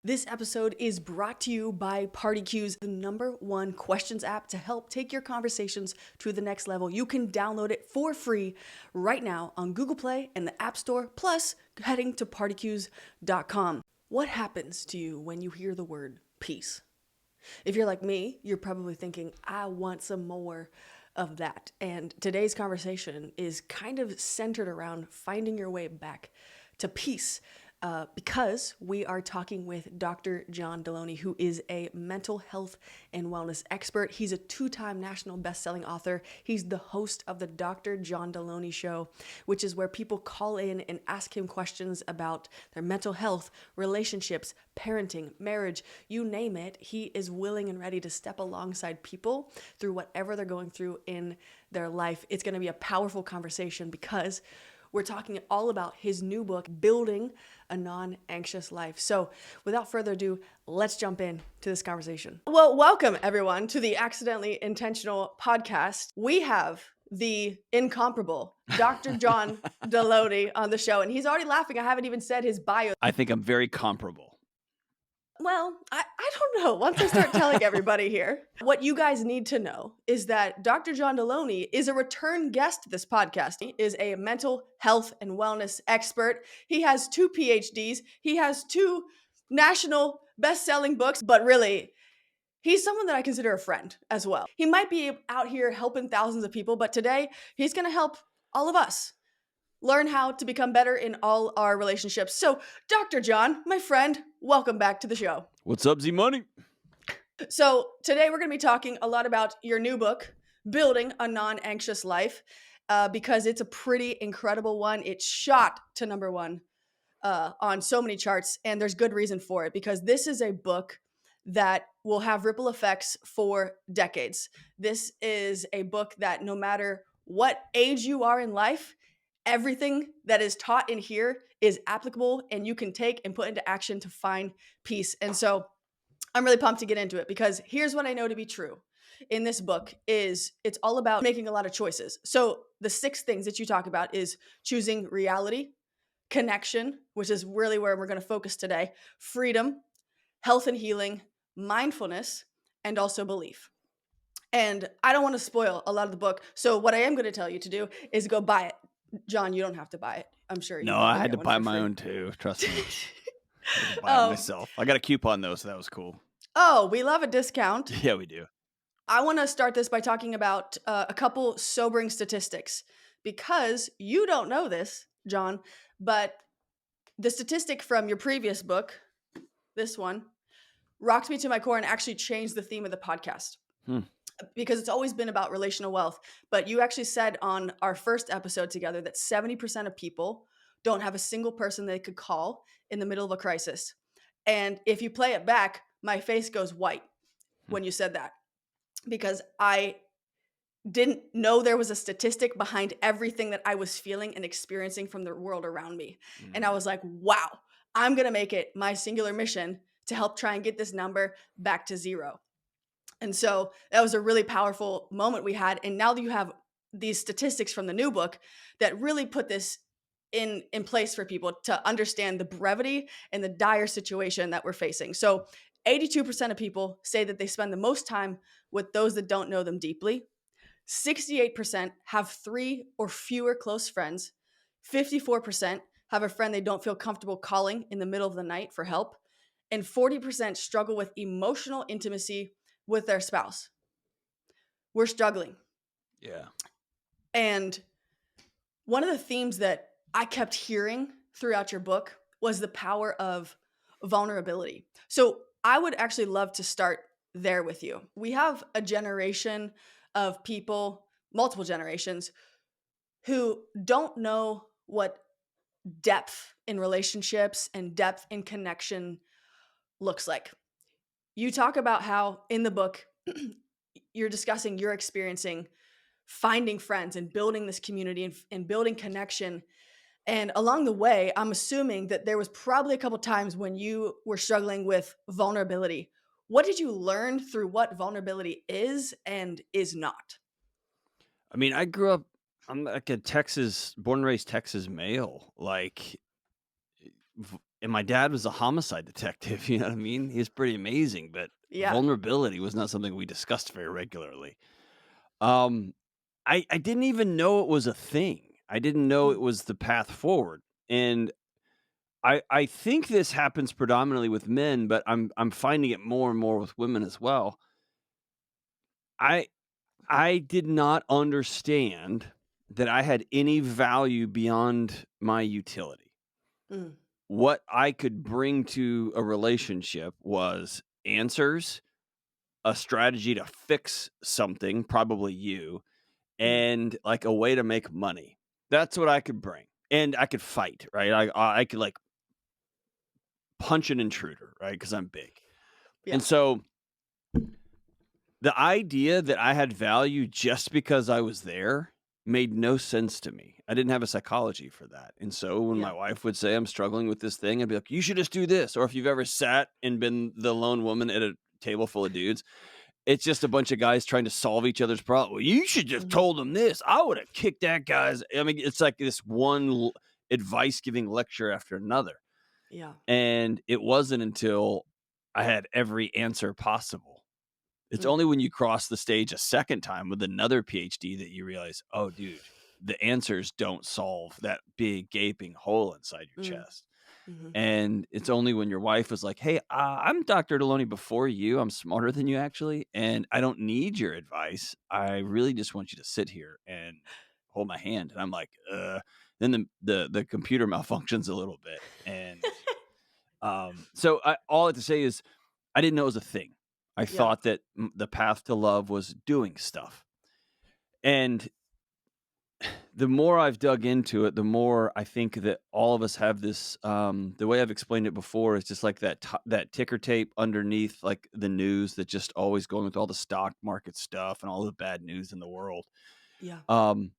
This episode is brought to you by PartyQs, the #1 questions app to help take your conversations to the next level. You can download it for free right now on Google Play and the App Store, plus heading to partyqs.com. What happens to you when you hear the word peace? If you're like me, you're probably thinking, I want some more of that. And today's conversation is kind of centered around finding your way back to peace. Because we are talking with Dr. John Delony, who is a mental health and wellness expert. He's a 2-time national best-selling author. He's the host of the Dr. John Delony Show, which is where people call in and ask him questions about their mental health, relationships, parenting, marriage, you name it. He is willing and ready to step alongside people through whatever they're going through in their life. It's going to be a powerful conversation because we're talking all about his new book, Building a Non-Anxious Life. So without further ado, let's jump in to this conversation. Well, welcome everyone to the Accidentally Intentional podcast. We have the incomparable Dr. John Delony on the show, and he's already laughing. I haven't even said his bio. I think I'm very comparable. Well, I don't know. Once I start telling everybody here, what you guys need to know is that Dr. John Delony is a return guest to this podcast. He is a mental health and wellness expert. He has 2 PhDs. He has 2 national best-selling books, but really, he's someone that I consider a friend as well. He might be out here helping thousands of people, but today he's going to help all of us learn how to become better in all our relationships. So, Dr. John, my friend, welcome back to the show. What's up, Z-Money? So, today we're going to be talking a lot about your new book, Building a Non-Anxious Life, because it's a pretty incredible one. It's shot to #1 on so many charts, and there's good reason for it, because this is a book that will have ripple effects for decades. This is a book that no matter what age you are in life, everything that is taught in here is applicable and you can take and put into action to find peace. And so I'm really pumped to get into it, because here's what I know to be true in this book is it's all about making a lot of choices. So the 6 things that you talk about is choosing reality, connection, which is really where we're going to focus today, freedom, health and healing, mindfulness, and also belief. And I don't want to spoil a lot of the book. So what I am going to tell you to do is go buy it. John, you don't have to buy it. I'm sure you No, can I get had to one buy for my free. own too. Trust me. I had to buy it myself. I got a coupon though, so that was cool. Oh, we love a discount. Yeah, we do. I want to start this by talking about a couple sobering statistics, because you don't know this, John, but the statistic from your previous book, this one, rocked me to my core and actually changed the theme of the podcast. Because it's always been about relational wealth. But you actually said on our first episode together that 70% of people don't have a single person they could call in the middle of a crisis. And if you play it back, my face goes white when you said that, because I didn't know there was a statistic behind everything that I was feeling and experiencing from the world around me. And I was like, wow, I'm going to make it my singular mission to help try and get this number back to 0. And so that was a really powerful moment we had. And now that you have these statistics from the new book that really put this in place for people to understand the brevity and the dire situation that we're facing. So 82% of people say that they spend the most time with those that don't know them deeply. 68% have 3 or fewer close friends. 54% have a friend they don't feel comfortable calling in the middle of the night for help. And 40% struggle with emotional intimacy with their spouse. We're struggling. Yeah. And one of the themes that I kept hearing throughout your book was the power of vulnerability. So I would actually love to start there with you. We have a generation of people, multiple generations, who don't know what depth in relationships and depth in connection looks like. You talk about how in the book you're discussing you're experiencing finding friends and building this community and building connection. And along the way, I'm assuming that there was probably a couple times when you were struggling with vulnerability. What did you learn through what vulnerability is and is not? I mean, I grew up, I'm like a born and raised Texas male. Like, and my dad was a homicide detective, you know what I mean? He's pretty amazing, but Yeah. vulnerability was not something we discussed very regularly. Um, I didn't even know it was a thing. I didn't know it Mm, was the path forward, and I think this happens predominantly with men, but I'm finding it more and more with women as well. I I did not understand that I had any value beyond my utility. mm, What I could bring to a relationship was answers, a strategy to fix something, probably you, mm. and like a way to make money. That's what I could bring. And I could fight, right? I could like punch an intruder, right? Because I'm big. And Yeah. so the idea that I had value just because I was there made no sense to me. I didn't have a psychology for that. And so when my Yeah. wife would say, I'm struggling with this thing, I'd be like, you should just do this. Or if you've ever sat and been the lone woman at a table full of dudes, it's just a bunch of guys trying to solve each other's problem. Well, you should just Mhm. told him this. I would have kicked that guy's. I mean, it's like this advice giving lecture after another. Yeah. And it wasn't until I had every answer possible. It's Mm, only when you cross the stage a second time with another PhD that you realize, oh, dude, the answers don't solve that big gaping hole inside your mm, chest. mhm, And it's only when your wife was like, "Hey, I'm Dr. Delony before you. I'm smarter than you actually, and I don't need your advice. I really just want you to sit here and hold my hand." And I'm like, Then the computer malfunctions a little bit, and so all I have to say is I didn't know it was a thing. I yeah. thought that the path to love was doing stuff, and the more I've dug into it, the more I think that all of us have this. The way I've explained it before is just like that ticker tape underneath, like the news that just always going with all the stock market stuff and all the bad news in the world. Yeah. Um,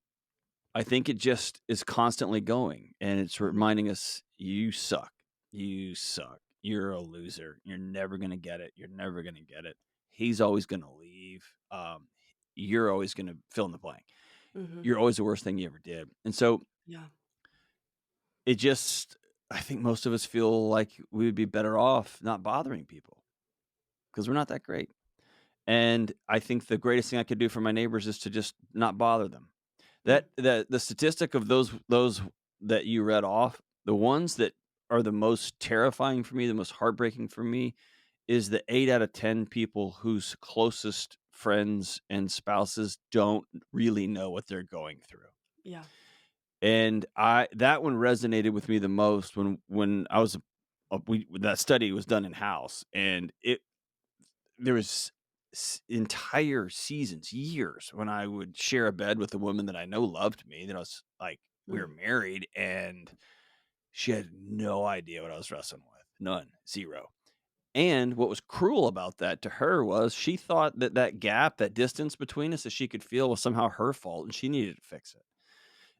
I think it just is constantly going, and it's Mhm, reminding us, "You suck. You suck. You're a loser. You're never gonna get it. You're never gonna get it. He's always gonna leave. You're always gonna fill in the blank. mhm. You're always the worst thing you ever did." And so Yeah. it just I think most of us feel like we would be better off not bothering people because 'cause we're not that great. And I think the greatest thing I could do for my neighbors is to just not bother them. Mm, The statistic of those that you read off, the ones that are the most terrifying for me, the most heartbreaking for me, is the 8 out of 10 people whose closest friends and spouses don't really know what they're going through. yeah. And I that one resonated with me the most when I was we that study was done in house, and there was entire seasons, years when I would share a bed with a woman that I know loved me, that I was like we were Mm, married, and she had no idea what I was wrestling with, none, zero. And what was cruel about that to her was she thought that that gap, that distance between us that she could feel was somehow her fault, and she needed to fix it.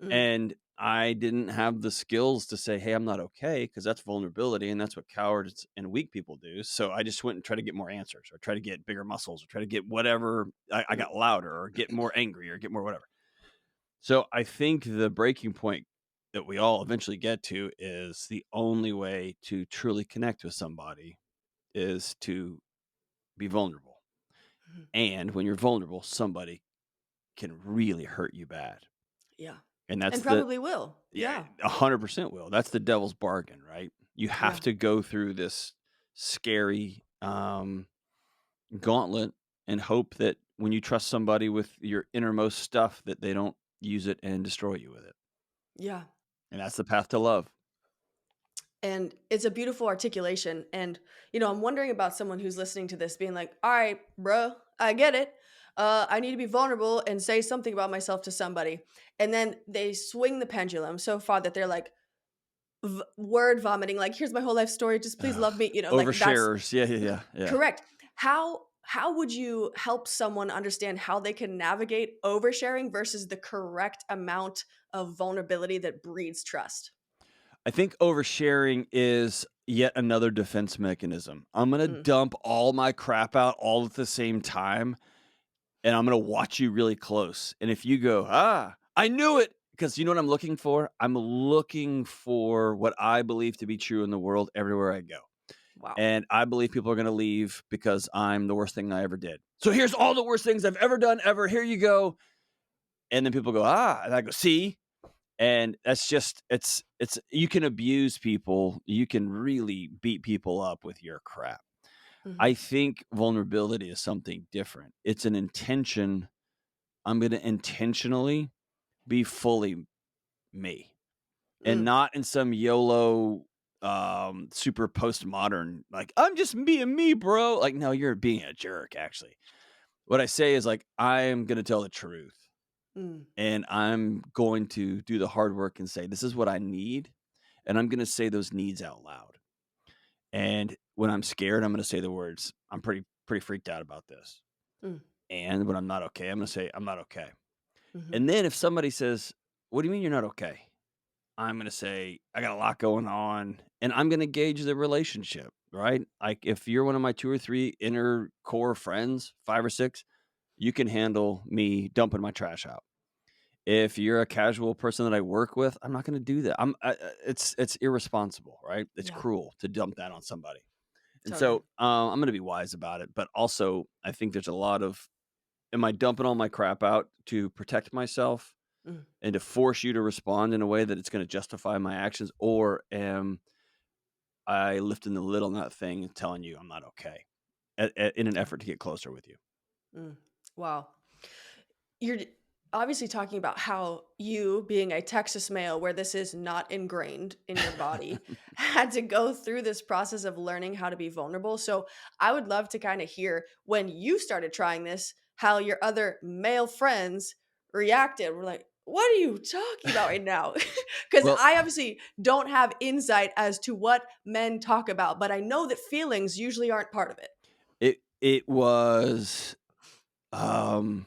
mm, And I didn't have the skills to say, "Hey, I'm not okay," because that's vulnerability, and that's what cowards and weak people do. So I just went and tried to get more answers, or try to get bigger muscles, or try to get whatever. I mm, got louder, or get more angry, or get more whatever. So I think the breaking point that we all eventually get to is the only way to truly connect with somebody is to be vulnerable. mhm. And when you're vulnerable, somebody can really hurt you bad. Yeah. And And that's the probably will. Yeah, Yeah. 100% will. That's the devil's bargain, right? You have Yeah. to go through this scary, gauntlet and hope that when you trust somebody with your innermost stuff that they don't use it and destroy you with it. Yeah. And that's the path to love. And it's a beautiful articulation. And, I'm wondering about someone who's listening to this being like, all right, bro, I get it. I need to be vulnerable and say something about myself to somebody. And then they swing the pendulum so far that they're like word vomiting, like, here's my whole life story. Just please Ugh. love me. Like that's Oversharers. Yeah, yeah, yeah, yeah. correct. How would you help someone understand how they can navigate oversharing versus the correct amount of vulnerability that breeds trust? I think oversharing is yet another defense mechanism. I'm gonna Mm, dump all my crap out all at the same time, and I'm gonna watch you really close. And if you go, I knew it, because you know what I'm looking for? I'm looking for what I believe to be true in the world everywhere I go. Wow. And I believe people are gonna leave because I'm the worst thing I ever did. So here's all the worst things I've ever done ever. Here you go. And then people go, "Ah," and I go, "See?" And that's just it's you can abuse people. You can really beat people up with your crap. Mhm. I think vulnerability is something different. It's an intention. I'm gonna intentionally be fully me. And Mm. not in some YOLO, super postmodern, like, "I'm just being me, bro." Like, no, you're being a jerk, actually. What I say is, like, I am gonna tell the truth, Mm. and I'm going to do the hard work and say, "This is what I need," and I'm gonna say those needs out loud. And when I'm scared, I'm gonna say the words, "I'm pretty freaked out about this." Mm. And when I'm not okay, I'm gonna say, "I'm not okay." Mhm. And then if somebody says, "What do you mean you're not okay?" I'm gonna say, "I got a lot going on," and I'm gonna gauge the relationship, right? Like, if you're one of my 2 or 3 inner core friends, 5 or 6, you can handle me dumping my trash out. If you're a casual person that I work with, I'm not gonna do that. It's irresponsible, right? It's Yeah, cruel to dump that on somebody. And totally. so, I'm gonna be wise about it, but also, I think there's a lot of, am I dumping all my crap out to protect myself Mm. and to force you to respond in a way that it's gonna justify my actions, or am I lifting the lid on that thing and telling you I'm not okay, in an Yeah. effort to get closer with you? Mm. Wow. You're obviously talking about how you, being a Texas male, where this is not ingrained in your body, had to go through this process of learning how to be vulnerable. So I would love to kind of hear when you started trying this, how your other male friends reacted. We're like, what are you talking about right now? Because Well, I obviously don't have insight as to what men talk about, but I know that feelings usually aren't part of it. it was, um,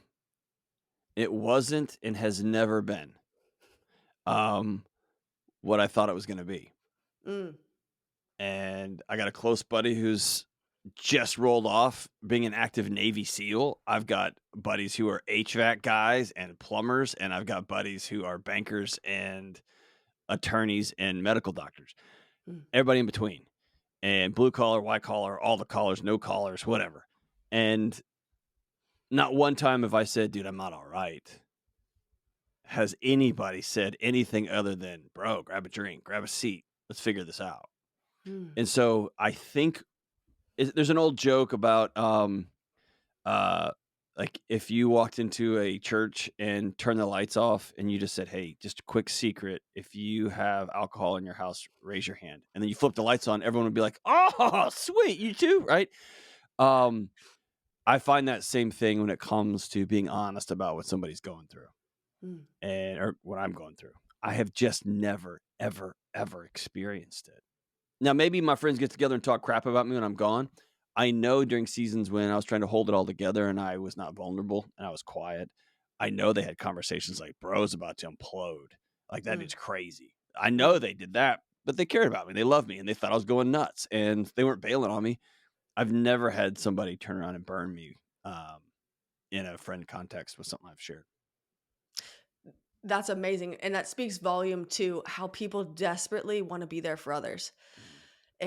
it wasn't and has never been, um, what I thought it was gonna be. Mm, And I got a close buddy who's just rolled off being an active Navy SEAL. I've got buddies who are HVAC guys and plumbers, and I've got buddies who are bankers and attorneys and medical doctors. mm, Everybody in between. And blue collar, white collar, all the collars, no collars, whatever. And not one time have I said, "Dude, I'm not all right." Has anybody said anything other than, "Bro, grab a drink, grab a seat. Let's figure this out." mm, And so I think there's an old joke about, uh, like, if you walked into a church and turned the lights off and you just said, "Hey, just a quick secret. If you have alcohol in your house, raise your hand." And then you flip the lights on, everyone would be like, "Oh, sweet, you too," right? Um, I find that same thing when it comes to being honest about what somebody's going through, mm, and or what I'm going through. I have just never, ever, ever experienced it. Now, maybe my friends get together and talk crap about me when I'm gone. I know during seasons when I was trying to hold it all together and I was not vulnerable and I was quiet, I know they had conversations like, "Bro's about to implode. Like, that mm, dude's crazy." I know mm. they did that, but they cared about me. They loved me and they thought I was going nuts and they weren't bailing on me. I've never had somebody turn around and burn me, um, in a friend context with something I've shared. That's amazing, and that speaks volume to how people desperately wanna be there for others, Mm.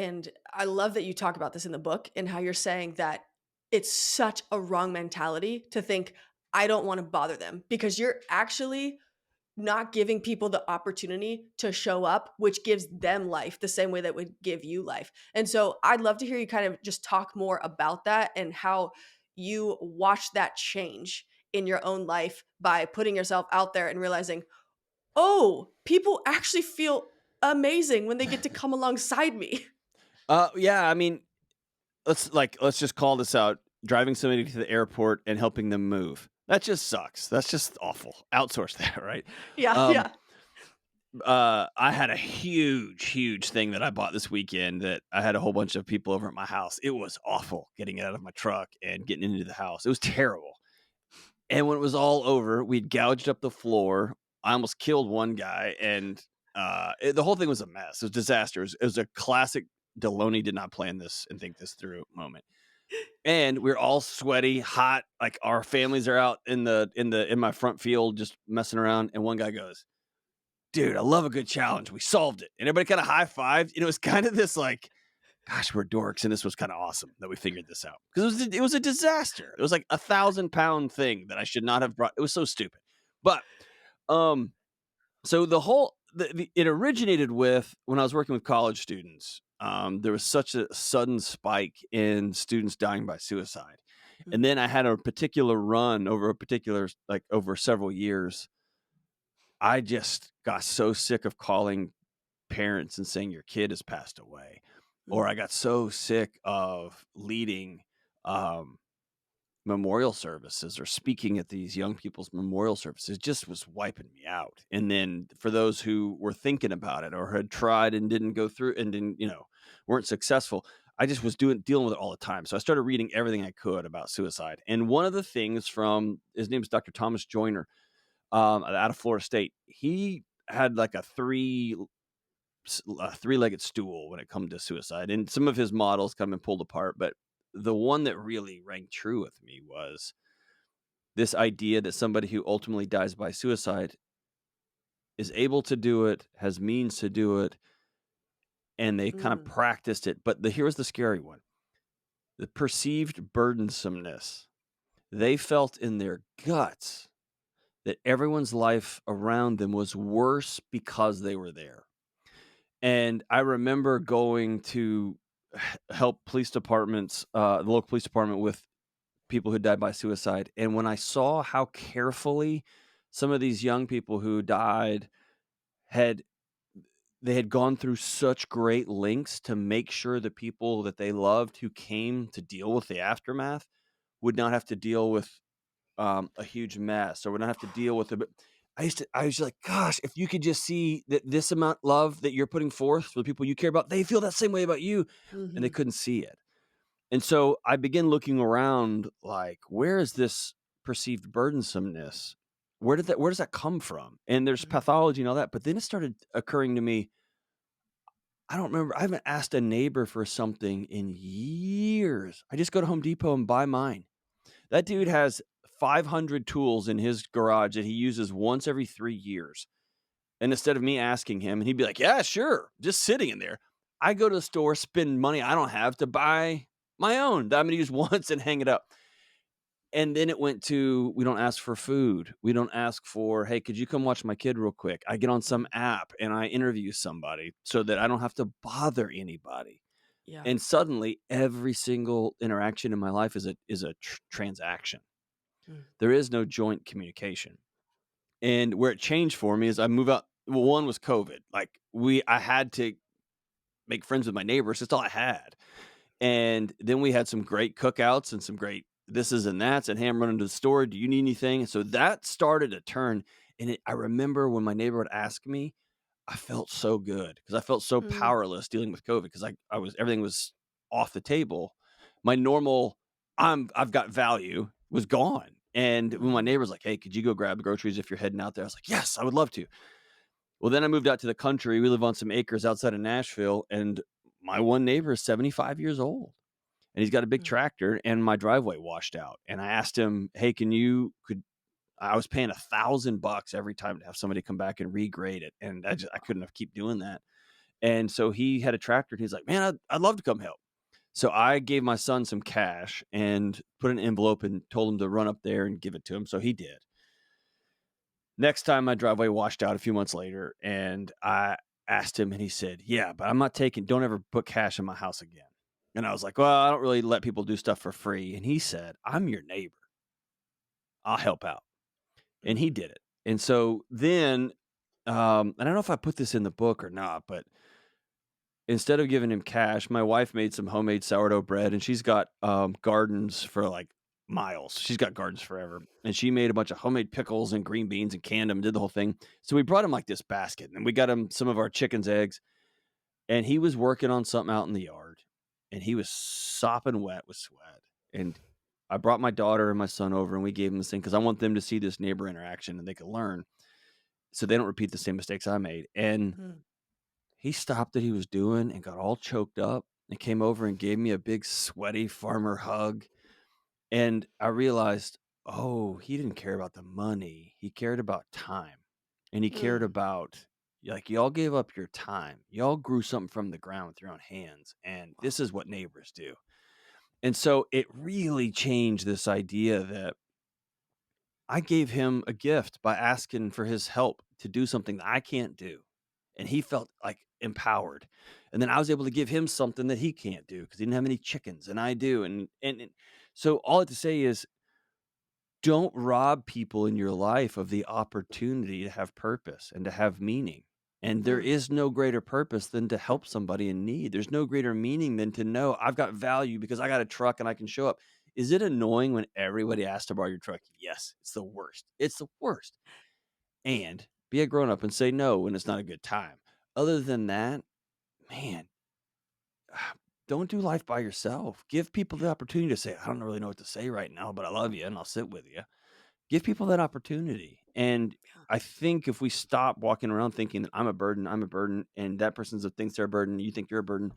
and I love that you talk about this in the book and how you're saying that it's such a wrong mentality to think, "I don't wanna bother them," because you're actually not giving people the opportunity to show up, which gives them life the same way that would give you life. And so I'd love to hear you kind of just talk more about that and how you watch that change in your own life by putting yourself out there and realizing, oh, people actually feel amazing when they get to come alongside me. Yeah, I mean, let's just call this out. Driving somebody to the airport and helping them move. That just sucks. That's just awful. Outsource that, right? Yeah, Um, yeah. I had a huge thing that I bought this weekend that I had a whole bunch of people over at my house. It was awful getting it out of my truck and getting into the house. It was terrible. And when it was all over, we'd gouged up the floor. I almost killed one guy, and the whole thing was a mess. It was a disaster. It was a classic Delony did not plan this and think this through moment. And we're all sweaty, hot, like our families are out in my front field just messing around. And one guy goes, dude, I love a good challenge. We solved it. And everybody kind of high fived. And it was kind of this like, gosh, we're dorks. And this was kind of awesome that we figured this out because it was a disaster. It was like 1,000 pound thing that I should not have brought. It was so stupid. But, um, so it originated with when I was working with college students. There was such a sudden spike in students dying by suicide. And Mm, then I had a particular run over a particular, like over several years. I just got so sick of calling parents and saying your kid has passed away. Or mm, I got so sick of leading um, memorial services or speaking at these young people's memorial services. It just was wiping me out. And then for those who were thinking about it or had tried and didn't go through and didn't, weren't successful, I just was dealing with it all the time. So I started reading everything I could about suicide. And one of the things from his name is Dr. Thomas Joyner, out of Florida State. He had like a three-legged stool when it come to suicide, and some of his models come and pulled apart. But the one that really rang true with me was this idea that somebody who ultimately dies by suicide is able to do it, has means to do it, and they kind of mm, practiced it. But here's the scary one: the perceived burdensomeness they felt in their guts that everyone's life around them was worse because they were there. And I remember going to help police departments, the local police department with people who died by suicide. And when I saw how carefully some of these young people who died had they had gone through such great lengths to make sure the people that they loved who came to deal with the aftermath would not have to deal with a huge mess or would not have to deal with it. But I was like, gosh, if you could just see that this amount love that you're putting forth for the people you care about, they feel that same way about you. And they mhm, couldn't see it. And so I began looking around like, where is this perceived burdensomeness? Where does that come from? And there's mm, pathology and all that. But then it started occurring to me, I don't remember. I haven't asked a neighbor for something in years. I just go to Home Depot and buy mine. That dude yeah, has 500 tools in his garage that he uses once every 3 years, and instead of me asking him, and he'd be like, "Yeah, sure," just sitting in there, I go to the store, spend money I don't have to buy my own that I'm gonna use once and hang it up, and then it went to, we don't ask for food, we don't ask for, "Hey, could you come watch my kid real quick?" I get on some mm, app and I interview somebody so that I don't have to bother anybody, yeah, and suddenly every single interaction in my life is a transaction. mm, There is no joint communication. And where it changed for me is I move out. Well, one was COVID. Like I had to make friends with my neighbors. That's all I had. And then we had some great cookouts and some great thises and that's. And hey, I'm running to the store. Do you need anything? And so that started to turn. And I remember when my neighbor would ask me, I felt so good because I felt so mm, powerless dealing with COVID because I was everything was off the table. My normal I've got value was gone. And when my mhm, neighbor's like, "Hey, could you go grab groceries if you're heading out there?" I was like, "Yes, I would love to." Well, then I moved out to the country. We live on some acres outside of Nashville, and my one neighbor is 75 years old, and he's got a big mm, tractor, and my driveway washed out. And I asked him, "Hey, could I was paying $1,000 every time to have somebody come back and regrade it, and I couldn't have keep doing that." And so he had a tractor, and he's like, "Man, I'd love to come help." So I gave my son some cash and put an envelope and told him to run up there and give it to him. So he did. Next time my driveway washed out a few months later, and I asked him, and he said, "Yeah, but I'm not taking. Don't ever put cash in my house again." And I was like, "Well, I don't really let people do stuff for free." And he said, "I'm your neighbor. I'll help out." And he mm, did it. And so then, I don't know if I put this in the book or not, but instead of giving him cash, my wife made some homemade sourdough bread, and she's got, gardens for, like, miles. She's got gardens forever, and she made a bunch of homemade pickles and green beans and canned 'em, did the whole thing. So we brought him, like, this basket, and we got him some of our chicken's eggs, and he was working on something out in the yard, and he was sopping wet with sweat, and I brought my daughter and my son over, and we gave him this thing because I want them to see this neighbor interaction, and they could learn so they don't repeat the same mistakes I made, and mm, he stopped what he was doing and got all choked up and came over and gave me a big sweaty farmer hug. And I realized, oh, he didn't care about the money. He cared about time and he cared mm, about Like, y'all gave up your time. Y'all grew something from the ground with your own hands, and Wow. this is what neighbors do. And so it really changed this idea that I gave him a gift by asking for his help to do something that I can't do. And he felt like empowered. And then I was able to give him something that he can't do because he didn't have any chickens and I do. And so all I have to say is don't rob people in your life of the opportunity to have purpose and to have meaning. And there Mm, is no greater purpose than to help somebody in need. There's no greater meaning than to know I've got value because I got a truck and I can show up. Is it annoying when everybody asks to borrow your truck? Yes, it's the worst. It's the worst. And be a grown up and say no when it's not a good time. Other than that, man, don't do life by yourself. Give people the opportunity to say, I don't really know what to say right now, but I love you and I'll sit with you. Give people that opportunity. And yeah. I think if we stop walking around thinking that I'm a burden, and that person thinks they're a burden, you think you're a burden,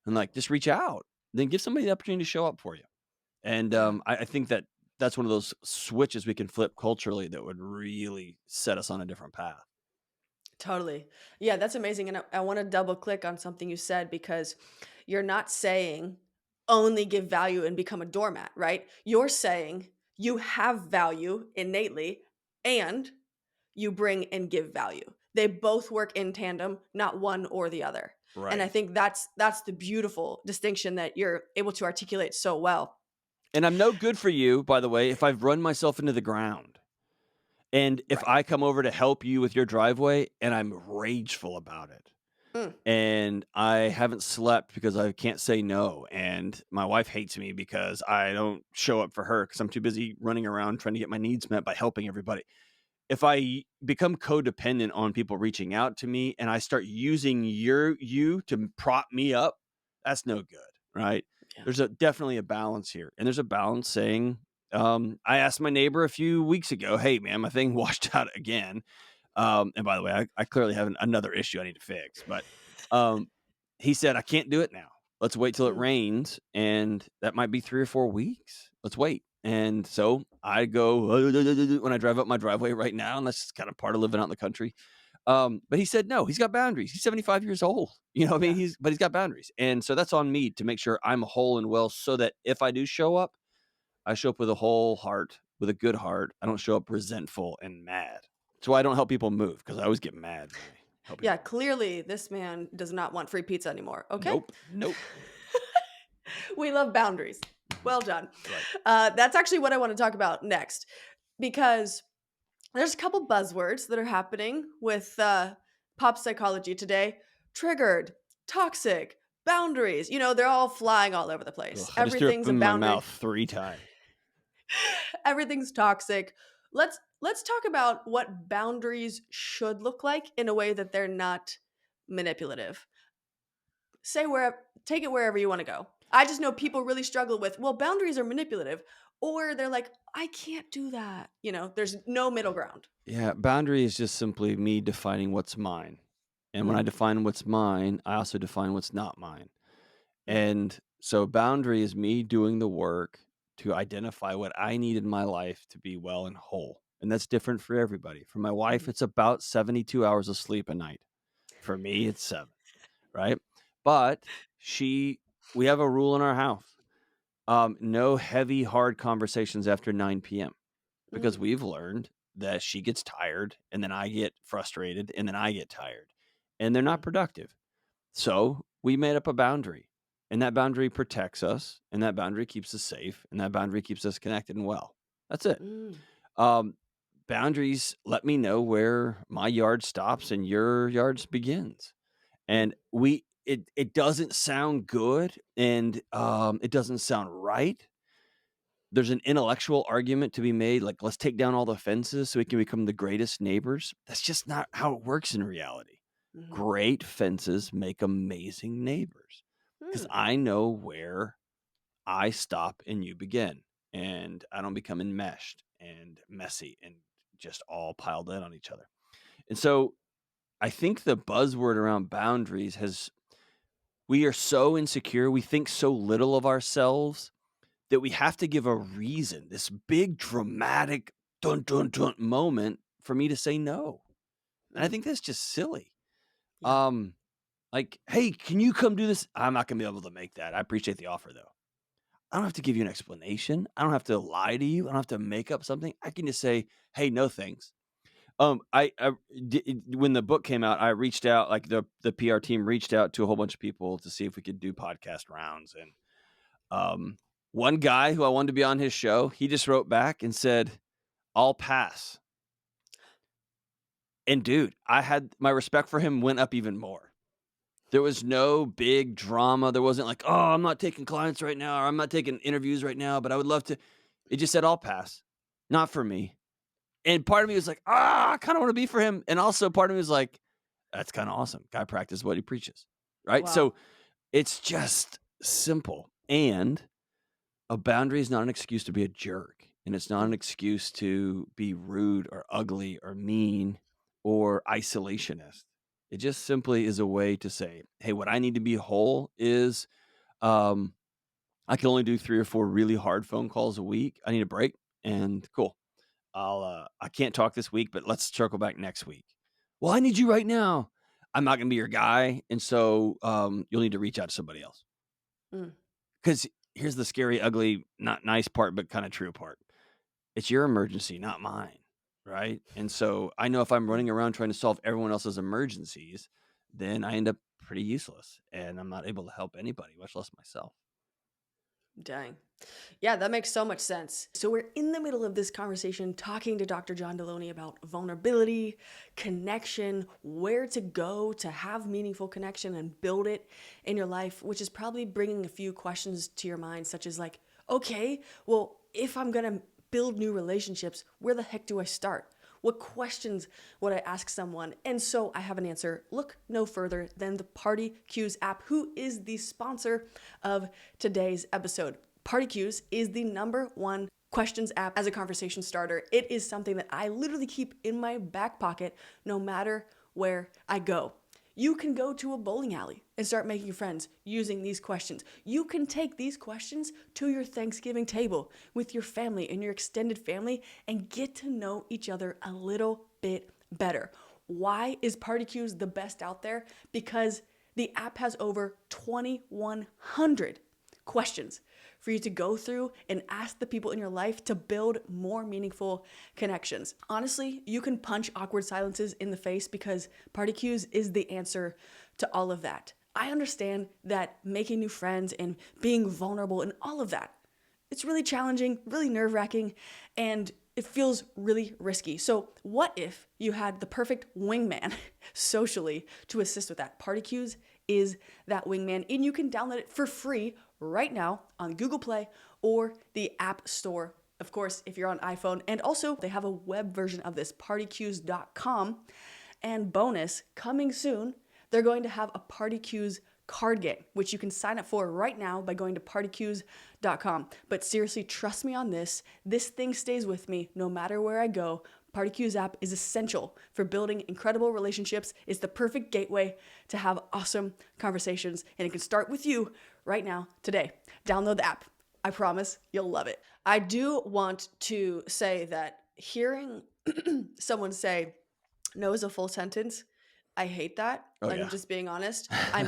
and like just reach out, then give somebody the opportunity to show up for you. And Yeah. I think that that's one of those switches we can flip culturally that would really set us on a different path. Totally. Yeah, that's amazing. And I want to double click on something you said because you're not saying only give value and become a doormat, right? You're saying you have value innately and you bring and give value. They both work in tandem, not one or the other. And I Right. think that's the beautiful distinction that you're able to articulate so well. And I'm no good for you, by the way, if I've run myself into the ground. And if Right. I come over to help you with your driveway and I'm rageful about it, Mm, and I haven't slept because I can't say no, and my wife hates me because I don't show up for her because I'm too busy running around trying to get my needs met by helping everybody. If I become codependent on people reaching out to me and I start using you to prop me up, that's no good, right? yeah. There's a definitely a balance here. And there's a balance saying, I asked my neighbor a few weeks ago, hey man, my thing washed out again. And by the way, I clearly have another issue I need to fix, but um, he said, I can't do it now. Let's wait till it Mm, rains. And that might be 3 or 4 weeks. Let's wait. And so I go when I drive up my driveway right now, and that's just kind of part of living out in the country. But he said, no, he's got boundaries. He's 75 years old. You know what I mean? yeah. But he's got boundaries. And so that's on me to make sure I'm whole and well so that if I do show up, I show up with a whole heart, with a good heart. I don't show up resentful and mad. That's why I don't help people move because I always get mad when I help Yeah, people move. clearly this man does not want free pizza anymore. Okay? Nope. Nope. We love boundaries. Mhm. Well done. Right. That's actually what I want to talk about next because there's a couple buzzwords that are happening with pop psychology today: triggered, toxic, boundaries. They're all flying all over the Ugh, place. I just threw up Everything's a in my boundary. mouth 3 times. Everything's toxic. Let's talk about what boundaries should look like in a way that they're not manipulative. Take it wherever you want to go. I just know people really struggle with, well, boundaries are manipulative, or they're like, I can't do that. There's no middle ground. Yeah, boundary is just simply me defining what's mine. And when I Mm, define what's mine, I also define what's not mine. mm, And so boundary is me doing the work to identify what I need in my life to be well and whole. And that's different for everybody. For my wife, mhm, it's about 72 hours of sleep a night. For me, it's 7, right? But she we have a rule in our house. No heavy, hard conversations after 9 p.m. because mm, we've learned that she gets tired and then I get frustrated and then I get tired and they're not mm, productive. So we made up a boundary, and that boundary protects us, and that boundary keeps us safe, and that boundary keeps us connected and well. That's it. mm, Um, Boundaries let me know where my yard stops and your yards begins. mm, And it doesn't sound good and it doesn't sound right. There's an intellectual argument to be made, like, let's take down all the fences so we can become the greatest neighbors. That's just not how it works in reality. mhm, Great fences make amazing neighbors because mm, I know where I stop and you begin, and I don't become enmeshed and messy and just all piled in on each other. And so I think the buzzword around boundaries has we are so insecure, we think so little of ourselves that we have to give a reason, this big dramatic dun dun dun moment for me to say no. And I mm. think that's just silly. Yeah. Like, "Hey, can you come do this?" I'm not gonna be able to make that. I appreciate the offer, though. I don't have to give you an explanation. I don't have to lie to you. I don't have to make up something. I can just say, "Hey, no thanks." I when the book came out, I reached out, like, the PR team reached out to a whole bunch of people to see if we could do podcast rounds, and, um, one guy who I wanted to be on his show, he just wrote back and said, "I'll pass." And dude, I had my respect for him went up even more. There was no big drama. There wasn't like, "Oh, I'm not taking clients right now," or "I'm not taking interviews right now, but I would love to." It just said, "I'll pass." Not for me. And part of me was like, "Ah, I kinda wanna be for him." And also part of me was like, "That's kinda awesome. Guy practices what he preaches." Right? Wow. So, it's just simple. And a boundary is not an excuse to be a jerk, and it's not Mm, an excuse to be rude or ugly or mean or isolationist. It just simply is a way to say, "Hey, what I need to be whole is, um, I can only do 3 or 4 really hard phone calls a week. I need a break, and cool. I can't talk this week, but let's circle back next week." "Well, I need you right now." "I'm not gonna be your guy, and so, you'll need to reach out to somebody else." mm, 'Cause here's the scary, ugly, not nice part, but kinda true part. It's your emergency, not mine, right? And so I know if I'm mm. running around trying to solve everyone else's emergencies, then I end up pretty useless, and I'm not able to help anybody, much less myself. Dang. Yeah, that makes so much sense. So, we're in the middle of this conversation talking to Dr. John Delony about vulnerability, connection, where to go to have meaningful connection and build it in your life, which is probably bringing a few questions to your mind, such as, like, okay, well, if I'm going to build new relationships, where the heck do I start? What questions would I ask someone? And so I have an answer. Look no further than the Party Cues app, who is the sponsor of today's episode. Party Cues is the #1 questions app as a conversation starter. It is something that I literally keep in my back pocket no matter where I go. You can go to a bowling alley and start making friends using these questions. You can take these questions to your Thanksgiving table with your family and your extended family and get to know each other a little bit better. Why is Party Cues the best out there? Because the app has over 2,100 questions for you to go through and ask the people in your life to build more meaningful connections. Honestly, you can punch awkward silences in the face because Party Cues is the answer to all of that. I understand that making new friends and being vulnerable and all of that, it's really challenging, really nerve wracking, and it feels really risky. So, what if you had the perfect wingman socially to assist with that? Party Cues is that wingman, and you can download it for free right now on Google Play or the App Store. Of course, if you're on iPhone, and also they have a web version of this, partycues.com. And bonus, coming soon, they're going to have a Party Cues card game, which you can sign up for right now by going to partycues.com. But seriously, trust me on this. This thing stays with me no matter where I go. Party Cues app is essential for building incredible relationships. It's the perfect gateway to have awesome conversations, and it can start with you right now, today. Download the app. I promise you'll love it. I do want to say that hearing someone say, no is a full sentence. I hate that. Oh, Like, I'm yeah. just being honest. I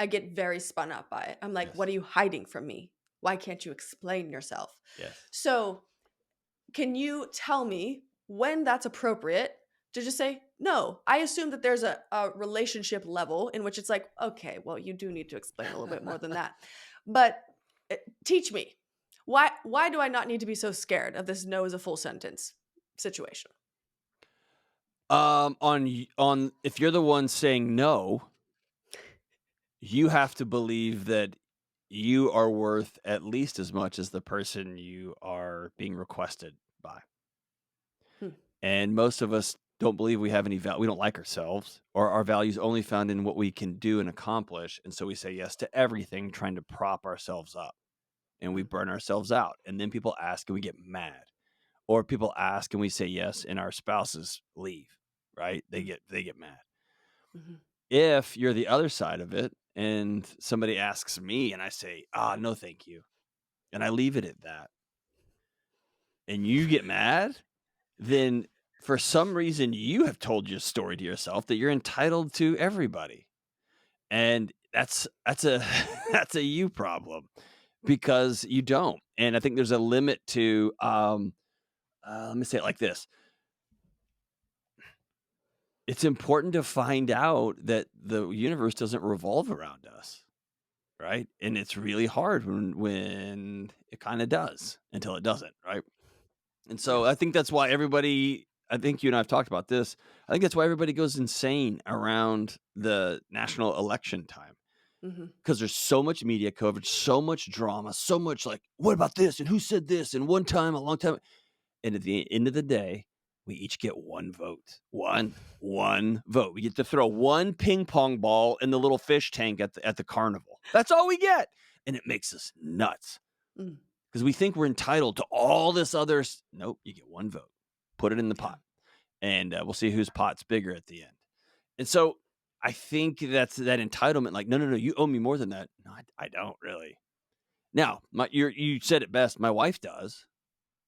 get very spun up by it. I'm like, Yes. what are you hiding from me? Why can't you explain yourself? Yes. So, can you tell me when that's appropriate to just say, no? I assume that there's a relationship level in which it's like, okay, well, you do need to explain a little bit more than that. But teach me. Why do I not need to be so scared of this no is a full sentence situation? On if you're the one saying no, you have to believe that you are worth at least as much as the person you are being requested by. Hmm. And most of us don't believe we have any value. We don't like ourselves, or our value's only found in what we can do and accomplish. And so we say yes to everything, trying to prop ourselves up, and we Hmm. burn ourselves out. And then people ask and we get mad, or people ask and we say yes and our spouses leave, right? They get mad. Mhm. If you're the other side of it and somebody asks me and I say, no, thank you, and I leave it at that, and you get mad, then for some reason, you have told your story to yourself that you're entitled to everybody. And that's a that's a you problem because you don't. And I think there's a limit to let me say it like this. It's important to find out that the universe doesn't revolve around us, right? And it's really hard when it kind of does until it doesn't, right? And Yeah. so I think that's why I think you and I have talked about this. I think that's why everybody goes insane around the national election time Mhm. because there's so much media coverage, so much drama, so much like, what about this? And who said this? And one time, a long time. And at the end of the day, we each get one vote. One vote. We get to throw one ping pong ball in the little fish tank at the carnival. That's all we get. And it makes us nuts Mm. because we think we're entitled to all this other. Nope, you get one vote. Put it in the Yeah. pot, and we'll see whose pot's bigger at the end. And so I think that's that entitlement. Like, no, no, no, you owe me more than that. No, I don't really. Now, you said it best. My wife does.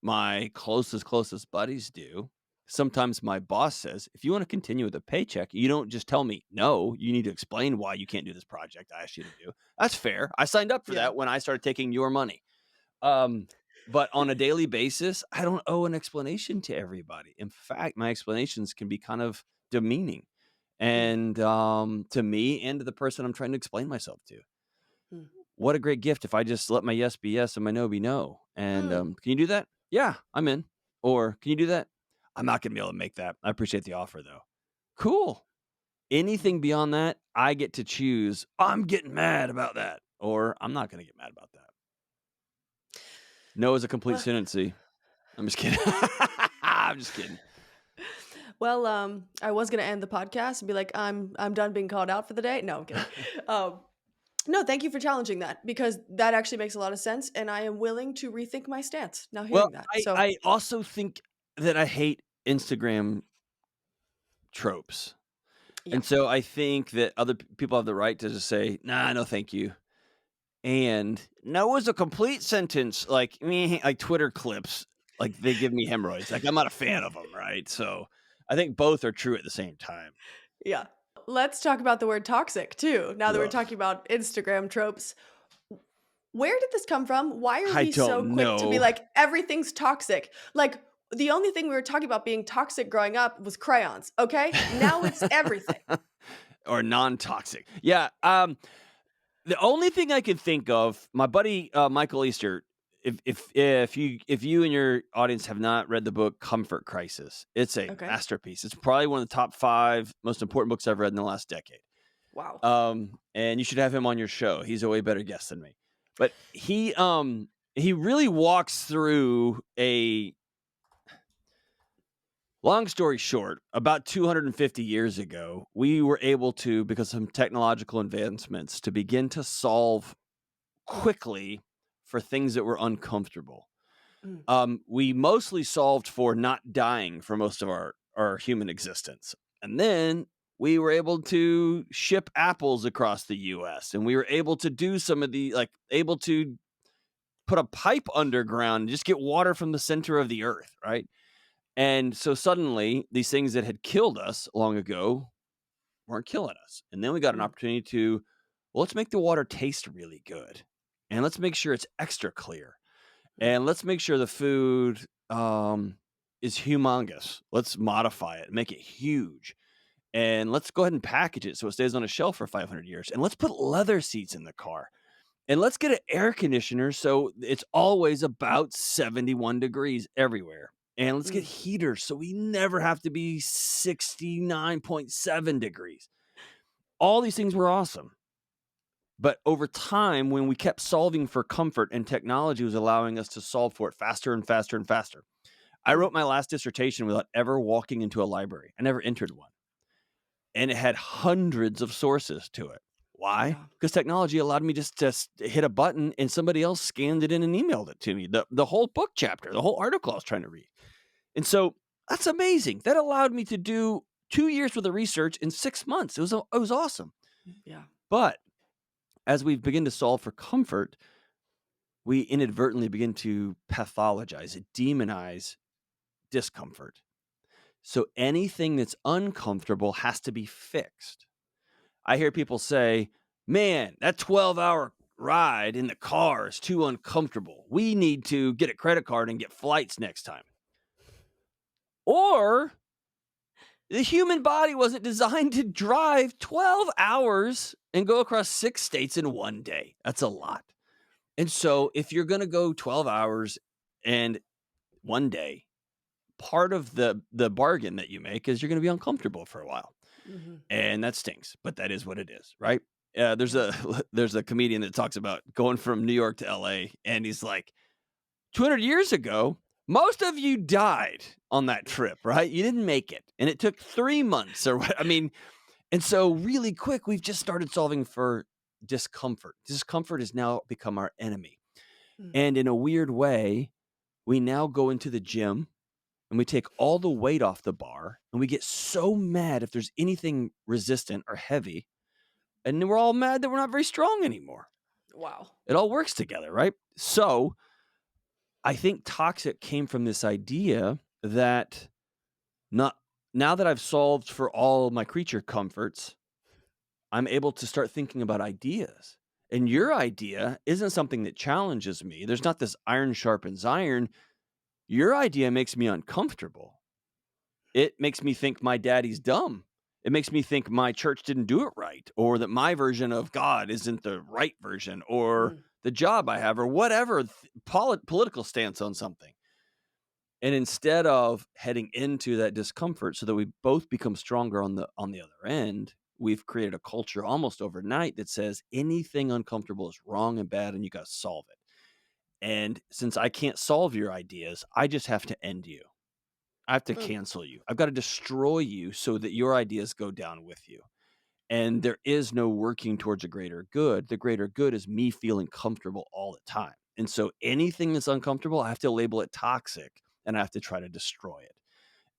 My closest buddies do. Sometimes my boss says, if you want to continue with a paycheck, you don't just tell me no. You need to explain why you can't do this project I asked you to do. That's fair. I signed up for Yeah. that when I started taking your money. Um, but on a daily basis, I don't owe an explanation to everybody. In fact, my explanations can be kind of demeaning Mm. and to me and to the person I'm trying to explain myself to. Mm. What a great gift if I just let my yes be yes and my no be no. And Mm. can you do that? Yeah, I'm in. Or can you do that? I'm not going to be able to make that. I appreciate the offer though. Cool. Mm. Anything beyond that, I get to choose. I'm getting mad about that, or I'm not going to get mad about that. No is a complete Well, sentence. See, I'm just kidding. I'm just kidding. well, I was gonna end the podcast and be like, I'm done being called out for the day. No, I'm kidding. Um, no, thank you for challenging that because that actually makes a lot of sense, and I am willing to rethink my stance now Well, hearing that. I, So, I also think that I hate Instagram tropes. yeah, And so I think that other people have the right to just say, nah, no, thank you. And no is a complete sentence like me, like Twitter clips, like they give me hemorrhoids. Like I'm not a fan of them, right? So I think both are true at the same time. yeah. Let's talk about the word toxic too. Now that we're Ugh. talking about Instagram tropes, where did this come from? Why are I we so don't quick to be know. like everything's toxic? Like the only thing we were talking about being toxic growing up was crayons. Okay, now it's everything. Or non-toxic. Yeah. The only thing I can think of, my buddy Michael Easter. If you and your audience have not read the book Comfort Crisis, it's a Okay. masterpiece. It's probably one of the top 5 most important books I've read in the last decade. Wow. And you should have him on your show. He's a way better guest than me. But he really walks through a long story short, about 250 years ago, we were able to, because of some technological advancements, to begin to solve quickly for things that were uncomfortable. Mm, We mostly solved for not dying for most of our human existence. And then we were able to ship apples across the US and we were able to do some of the like able to put a pipe underground and just get water from the center of the earth, right? And so suddenly these things that had killed us long ago weren't killing us. And then we got an mm, opportunity to, well, let's make the water taste really good. And let's make sure it's extra clear. mm, And let's make sure the food is humongous. Let's modify it, make it huge. And let's go ahead and package it so it stays on a shelf for 500 years. And let's put leather seats in the car. And let's get an air conditioner so it's always about 71 degrees everywhere. And let's get mm, heaters so we never have to be 69.7 degrees. All these things were awesome. But over time, when we kept solving for comfort and technology was allowing us to solve for it faster and faster and faster. I mm, wrote my last dissertation without ever walking into a library. I never entered one. And it had hundreds of sources to it. Why? yeah. Because technology allowed me just to hit a button and somebody else scanned it in and emailed it to me. The whole book chapter, the whole article I was trying to read. And so that's amazing. That allowed me to do 2 years worth of research in 6 months. It was awesome. Yeah. But as we begin to solve for comfort, we inadvertently begin to pathologize, demonize discomfort. So anything that's uncomfortable has to be fixed. I hear people say, "Man, that 12-hour ride in the car is too uncomfortable. We need to get a credit card and get flights next time." Or the human body wasn't designed to drive 12 hours and go across 6 states in one day. That's a lot. And so if you're gonna go 12 hours and one day, part of the bargain that you make is you're gonna be uncomfortable for a while, Mhm. and that stings, but that is what it is, right? There's Yeah. a there's a comedian that talks about going from New York to LA, and he's like, "200 years ago, most of you died on that trip, right? You didn't make it, and it took 3 months or what." I mean, and so really quick, we've just started solving for discomfort. Discomfort has now become our enemy, Mm. and in a weird way, we now go into the gym and we take all the weight off the bar, and we get so mad if there's anything resistant or heavy, and then we're all mad that we're not very strong anymore. Wow. It all works together, right? So, I think toxic came from this idea that not now that I've solved for all of my creature comforts, I'm able to start thinking about ideas. And Mm. your idea isn't something that challenges me. There's not this iron sharpens iron. Your idea makes me uncomfortable. It makes me think my daddy's dumb. It makes me think my church didn't do it right, or that my version of God isn't the right version, or Mm. the job I have, or whatever political stance on something. And instead of heading into that discomfort so that we both become stronger on the other end, we've created a culture almost overnight that says anything uncomfortable is wrong and bad and you got to solve it. And since I can't solve your ideas, I just have to end you. I have to Mm. cancel you. I've got to destroy you so that your ideas go down with you. And there is no working towards a greater good. The greater good is me feeling comfortable all the time. And so anything that's uncomfortable, I have to label it toxic and I have to try to destroy it.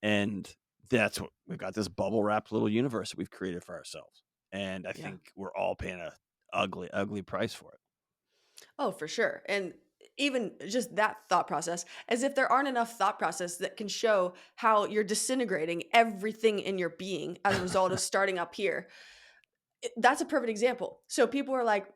And that's what we've got, this bubble wrapped little universe that we've created for ourselves. And I Yeah. think we're all paying a ugly, ugly price for it. Oh, for sure. And even just that thought process, as if there aren't enough thought process that can show how you're disintegrating everything in your being as a result of starting up here. That's a perfect example. So people are like,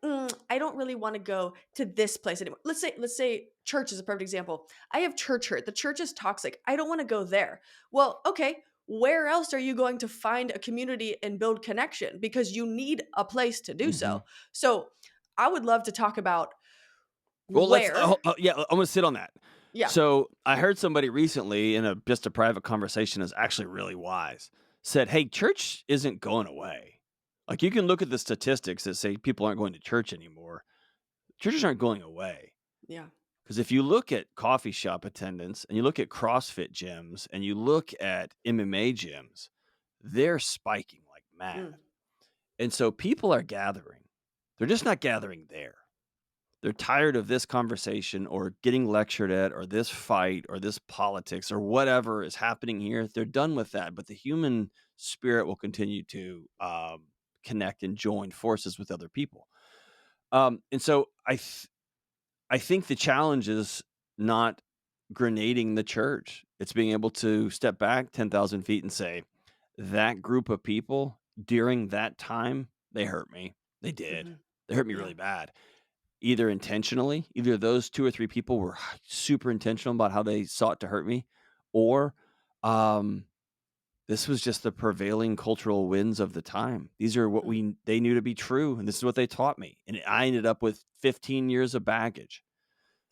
I don't really want to go to this place anymore. Let's say church is a perfect example. I have church hurt. The church is toxic. I don't want to go there. Well, okay. Where else are you going to find a community and build connection? Because you need a place to do Mhm. so. So I would love to talk about Well, let's where. yeah, I'm gonna sit on that. Yeah. So I heard somebody recently in a just a private conversation is actually really wise. Said, "Hey, church isn't going away. Like you can look at the statistics that say people aren't going to church anymore. Churches aren't going away. Yeah. Because if you look at coffee shop attendance and you look at CrossFit gyms and you look at MMA gyms, they're spiking like mad. Mm, And so people are gathering. They're just not gathering there. They're tired of this conversation or getting lectured at or this fight or this politics or whatever is happening here. They're done with that. But the human spirit will continue to connect and join forces with other people. And so I think the challenge is not grenading the church. It's being able to step back 10,000 feet and say, that group of people during that time, they hurt me. They did. mhm. They hurt me Yeah. really bad. Either intentionally, either those 2 or 3 people were super intentional about how they sought to hurt me, or um, this was just the prevailing cultural winds of the time. These are what Mm, they knew to be true, and this is what they taught me. And I ended up with 15 years of baggage.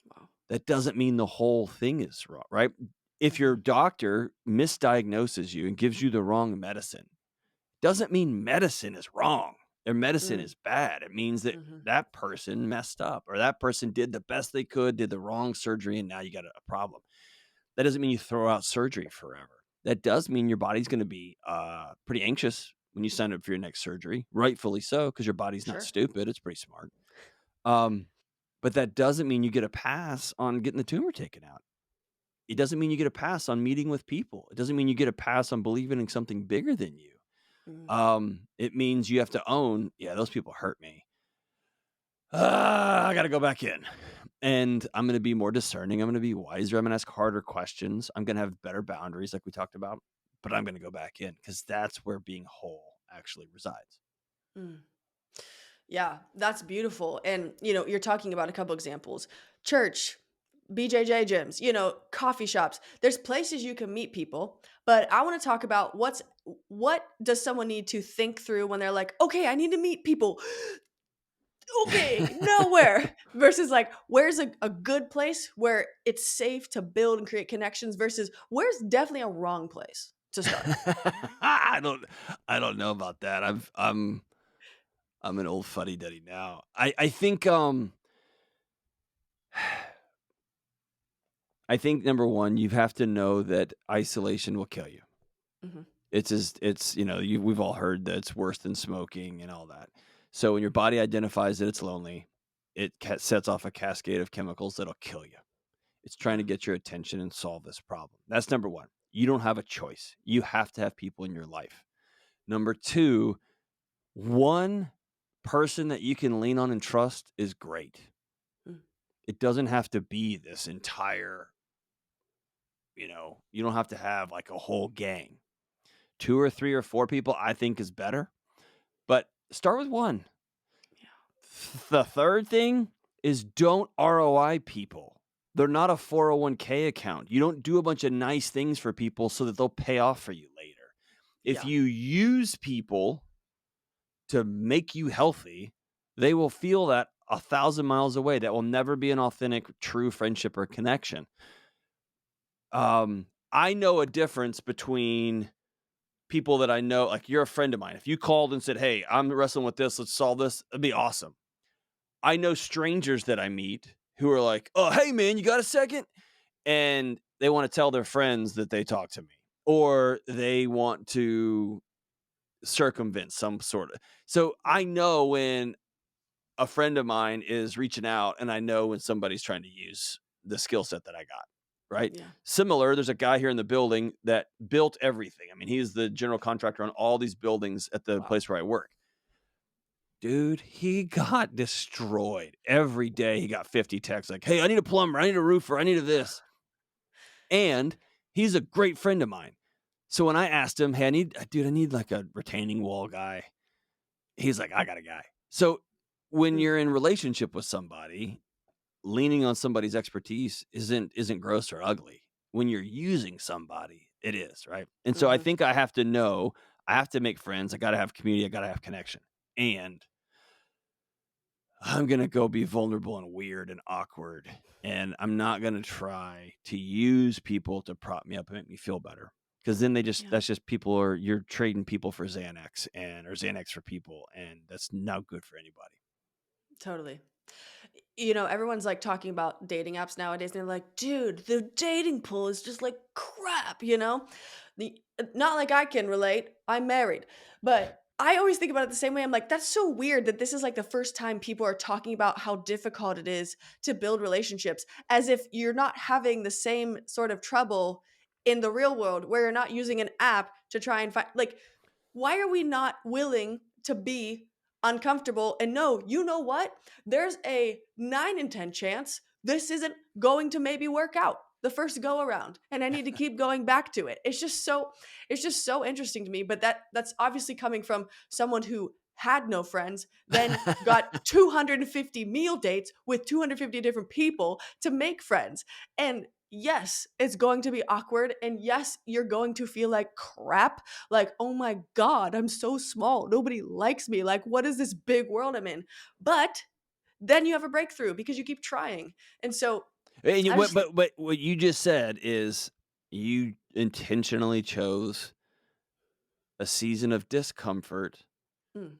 wow. That doesn't mean the whole thing is wrong, right? If your Mhm, doctor misdiagnoses you and gives you the wrong medicine, doesn't mean medicine is wrong or medicine mm, is bad. It means that mhm, that person messed up or that person did the best they could, did the wrong surgery, and now you got a problem. That doesn't mean you throw out surgery forever. That does mean your body's going to be pretty anxious when you sign up for your next surgery, rightfully so, because your body's not sure. stupid. It's pretty smart. Um, but that doesn't mean you get a pass on getting the tumor taken out. It doesn't mean you get a pass on meeting with people. It doesn't mean you get a pass on believing in something bigger than you. Mm, It means you have to own, yeah, those people hurt me. I got to go back in. And I'm going to be more discerning. I'm going to be wiser. I'm going to ask harder questions. I'm going to have better boundaries, like we talked about. but I'm going to go back in because that's where being whole actually resides. Mm. Yeah, that's beautiful. And, you're talking about a couple examples: church, BJJ gyms, coffee shops. There's places you can meet people, but I want to talk about what does someone need to think through when they're like, okay, I need to meet people. Okay, nowhere. Versus like, where's a good place where it's safe to build and create connections versus where's definitely a wrong place to start. I don't I don't know about that. I'm an old fuddy duddy now. I think number one, you have to know that isolation will kill you. Hmm. We've all heard that it's worse than smoking and all that. So when your body identifies that it's lonely, it sets off a cascade of chemicals that'll kill you. It's trying to Yeah. get your attention and solve this problem. That's number one. You don't have a choice. You have to have people in your life. Number two, one person that you can lean on and trust is great. Mm. It doesn't have to be this entire, you don't have to have like a whole gang. Two or three or four people, I think, is better. But start with one. The third thing is don't ROI people. They're not a 401k account. You don't do a bunch of nice things for people so that they'll pay off for you later. If Yeah. you use people to make you healthy, they will feel that 1,000 miles away. That will never be an authentic, true friendship or connection. I know a difference between people that I know, like you're a friend of mine. If you called and said, "Hey, I'm wrestling with this, let's solve this," it'd be awesome. I know strangers that I meet who are like, "Oh, hey man, you got a second?" And they want to tell their friends that they talk to me, or they want to circumvent some sort of. So I know when a friend of mine is reaching out, and I know when somebody's trying to use the skill set that I got. Right. Yeah. Similar, there's a guy here in the building that built everything. I mean, he's the general contractor on all these buildings at the Wow. place where I work. Dude, he got destroyed. Every day he got 50 texts like, "Hey, I need a plumber, I need a roofer, I need a this." And he's a great friend of mine. So when I asked him, "Hey, I need like a retaining wall guy." He's like, "I got a guy." So when Mm. you're in relationship with somebody, leaning on somebody's expertise isn't gross or ugly. When you're using somebody, it is, right? And so I Hmm. think I have to know, I have to make friends, I got to have community, I got to have connection. And I'm going to go be vulnerable and weird and awkward. And I'm not going to try to use people to prop me up and make me feel better. Cause then Yeah. that's just you're trading people for Xanax or Xanax for people. And that's not good for anybody. Totally. Everyone's like talking about dating apps nowadays, and they're like, dude, the dating pool is just like crap. Not like I can relate. I'm married. But I always think about it the same way. I'm like, that's so weird that this is like the first time people are talking about how difficult it is to build relationships, as if you're not having the same sort of trouble in the real world where you're not using an app to try and find like why are we not willing to be uncomfortable and know, you know what? There's a 9 in 10 chance this isn't going to maybe work out the first go around and I need to keep going back to it. It's just so interesting to me, but that's obviously coming from someone who had no friends, then got 250 meal dates with 250 different people to make friends. And yes, it's going to be awkward and yes, you're going to feel like crap, like, oh my God, I'm so small. Nobody likes me. Like, what is this big world I'm in? But then you have a breakthrough because you keep trying. And so And I just think, but what you just said is you intentionally chose a season of discomfort mm,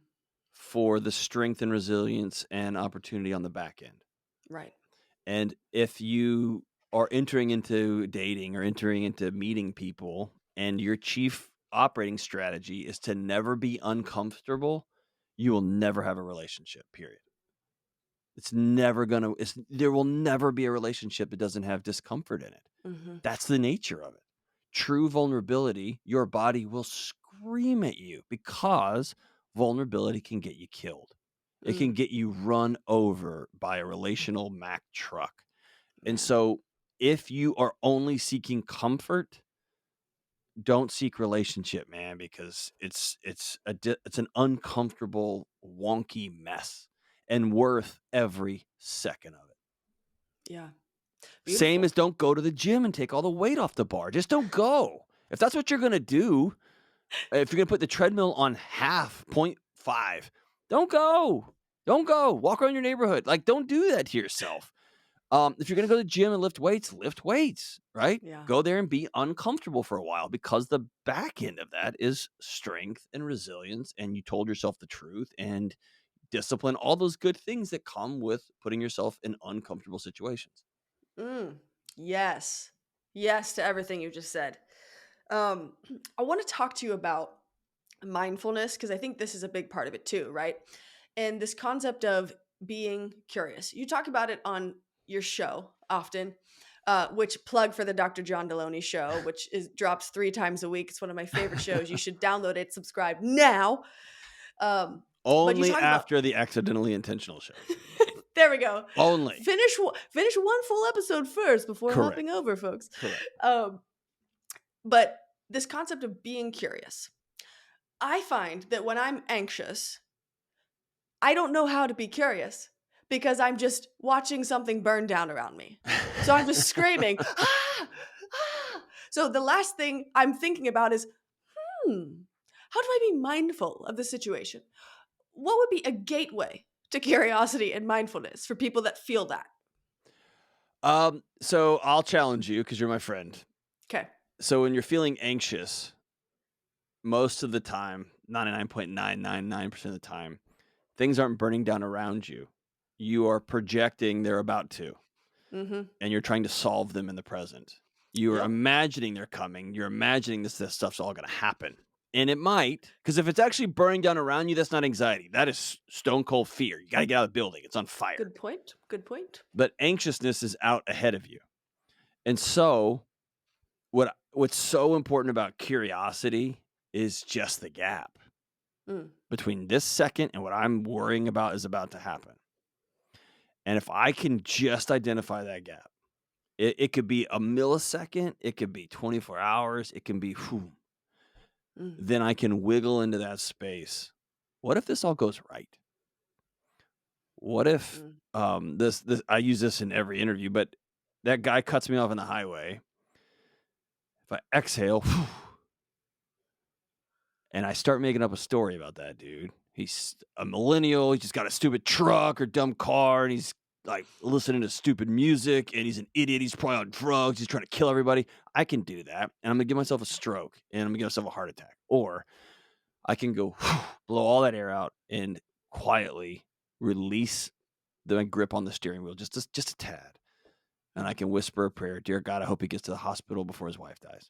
for the strength and resilience and opportunity on the back end. right. And if you are entering into dating or entering into meeting people and your chief operating strategy is to never be uncomfortable, you will never have a relationship, period. There will never be a relationship that doesn't have discomfort in it. Hmm. That's the nature of it. True vulnerability, your body will scream at you because vulnerability can get you killed. It can Mm, get you run over by a relational Mack truck. And man. so if you are only seeking comfort, don't seek relationship, man, because it's an uncomfortable, wonky mess and worth every second of it. Yeah. Same as Beautiful. don't go to the gym and take all the weight off the bar. Just don't go. If that's what you're gonna do, if you're gonna put the treadmill on half, point 0.5, don't go. Don't go. Walk around your neighborhood. Like, don't do that to yourself. If you're gonna go to the gym and lift weights, right? Yeah. Go there and be uncomfortable for a while because the back end of that is strength and resilience, and you told yourself the truth and discipline, all those good things that come with putting yourself in uncomfortable situations. Mm. Yes. Yes to everything you just said. Um, I want to talk to you about mindfulness because I think this is a big part of it too, right? And this concept of being curious. You talk about it on your show often, which plug for the Dr. John Delony show, which is drops 3 times a week. It's one of my favorite shows. You should download it, subscribe now. Um, but you Only talk about after the accidentally intentional shows. there we go. Only. Finish one full episode first before Correct. hopping over, folks. Correct. Um, but this concept of being curious, I find that when I'm anxious, I don't know how to be curious because I'm just watching something burn down around me. So I'm just screaming, ah, ah. So the last thing I'm thinking about is, how do I be mindful of the situation? What would be a gateway to curiosity and mindfulness for people that feel that? So I'll challenge you because you're my friend. Okay. So when you're feeling anxious, most of the time, 99.999% of the time, things aren't burning down around you. You are projecting they're about to, Mm-hmm. and you're trying to solve them in the present. You are Yep. imagining they're coming. You're imagining this stuff's all going to happen. And it might, because if it's actually burning down around you, that's not anxiety. That is stone cold fear. You got to get out of the building. It's on fire. Good point. Good point. But anxiousness is out ahead of you. And so what's so important about curiosity is just the gap Mm, between this second and what I'm worrying about is about to happen. And if I can just identify that gap, it could be a millisecond, it could be 24 hours, it can be whew, mm, then I can wiggle into that space. What if this all goes right? What if mm. this I use this in every interview, but that guy cuts me off on the highway. If I exhale, whew, and I start making up a story about that dude. He's a millennial. He's just got a stupid truck or dumb car, and he's like listening to stupid music, and he's an idiot. He's probably on drugs. He's trying to kill everybody. I can do that, and I'm gonna give myself a stroke, and I'm gonna give myself a heart attack. Or I can go blow all that air out and quietly release the grip on the steering wheel just a tad, and I Mm, can whisper a prayer. Dear God, I hope he gets to the hospital before his wife dies.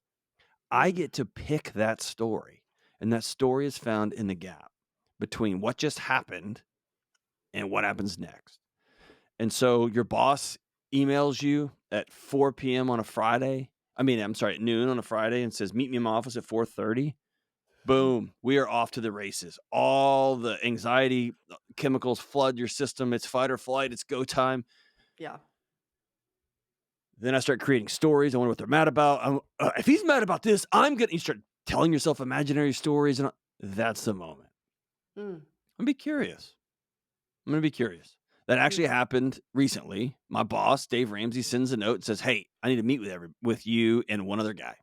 I mm, get to pick that story, and that story is found in the gap between what just happened and what happens next. And so your boss emails you at 4 p.m. on a Friday. I mean, I'm sorry, at noon on a Friday and says, "Meet me in my office at 4:30." mm. Boom, we are off to the races. All the anxiety chemicals flood your system. It's fight or flight. It's go time. Yeah. Then I start creating stories. I wonder what they're mad about. If he's mad about this, I'm gonna. You start telling yourself imaginary stories, and that's the moment. Mm, I'm gonna be curious. I'm gonna be curious. That actually mm, happened recently. My boss, Dave Ramsey, sends a note and says, "Hey, I need to meet with you and one other guy."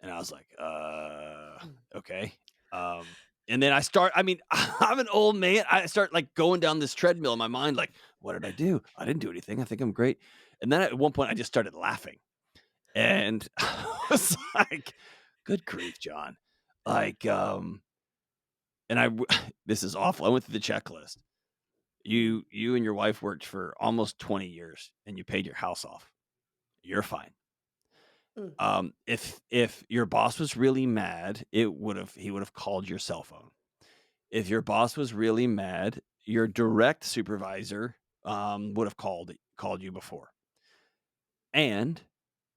And I was like, mm. okay." And then I start. I mean, I'm an old man. I start like going down this treadmill in my mind, like, "What did I do? I didn't do anything. I think I'm great." And then at one point, I just started laughing. And I was like, "Good grief, John!" Like, and this is awful. I went through the checklist. Mm, You and your wife worked for almost 20 years, and you paid your house off. You're fine. mm, If your boss was really mad, he would have called your cell phone. If your boss was really mad, your direct supervisor would have called you before. And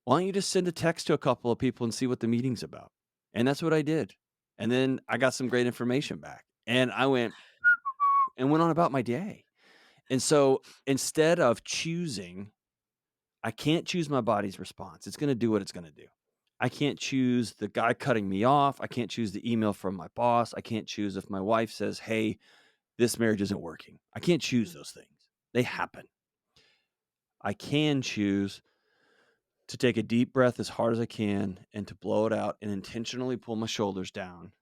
why don't you just send a text to a couple of people and see what the meeting's about? And that's what I did. And then I got some great information back. And I went on about my day. And so instead of choosing, I can't choose my body's response. It's going to do what it's going to do. I can't choose the guy cutting me off. I can't choose the email from my boss. I can't choose if my wife says, "Hey, this marriage isn't working." I can't choose Mm, those things. They happen. I can choose to take a deep breath as hard as I can and to blow it out and intentionally pull my shoulders down